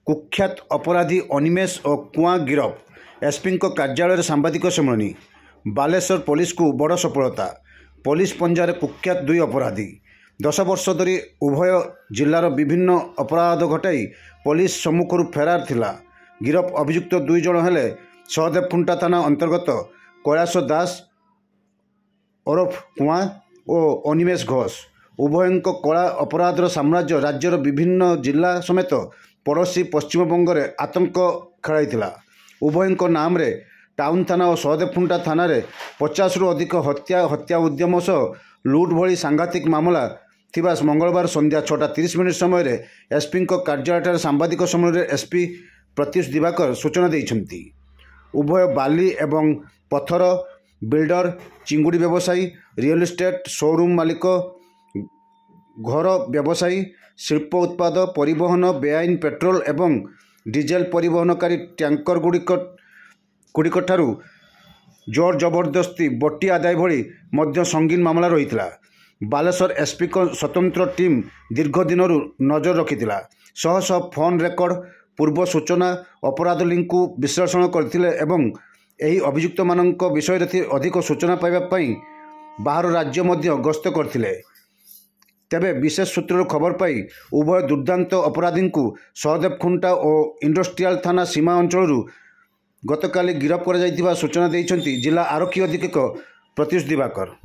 कुख्यात अपराधी अनिमेष और कुआ गिरफ एसपी कार्यालय सांबादिक सम्मेलन बालेश्वर पुलिस को बड़ सफलता पुलिस पंजारे कुख्यात दुई अपराधी 10 वर्ष धरी उभय जिलार विभिन्न अपराध घटाई पुलिस सम्मुखर फेरार थिला। गिरफ अभियुक्त दुई जन हेले सहदेवखुंटा थाना अंतर्गत कैलाश दास ओरफ कुआ और अनिमेष घोष। उभय कला अपराधर साम्राज्य राज्यर विभिन्न जिला समेत पड़ोशी पश्चिमबंग में आतंक खेल। उभय नाम रे टाउन थाना और सहदेवखुंटा थाना 50 रु अधिक हत्या उद्यम सह लुट भली सांघातिक मामला थिबा मंगलवार संध्या 6:30 समय एसपी कार्यालय सांबादिक सम्मेलन एसपी प्रत्युष दिवाकर सूचना देइछन्ति। उभय बाली एवं पत्थर बिल्डर चिंगुड़ी व्यवसायी रियल एस्टेट शोरूम मालिक घर व्यवसायी शिल्प उत्पाद परिवहन बेआईन पेट्रोल एवं डीजेल परिवहनकारी टैंकर गुड़िक ठारू जोर जबरदस्ती बट्टी आदाय भली मध्य संगीन मामला रही। बालेश्वर एसपी स्वतंत्र टीम दीर्घ दिन नजर रखिथिला। शह शह फोन रेकर्ड पूर्व सूचना अपराध लिंक को विश्लेषण करथिले एवं एही अभियुक्त मानक विषय अधिक सूचना पाइबा बाहर राज्य मध्य गस्त करथिले। तेबे विशेष सूत्र खबर पाई उभय दुर्दांत अपराधी को सहदेवखुंटा और इंडस्ट्रियल थाना सीमा अंचल गतकाली गिरफ कर सूचना देइछन्ति जिला आरक्षी अधीक्षक प्रत्युष दिवाकर।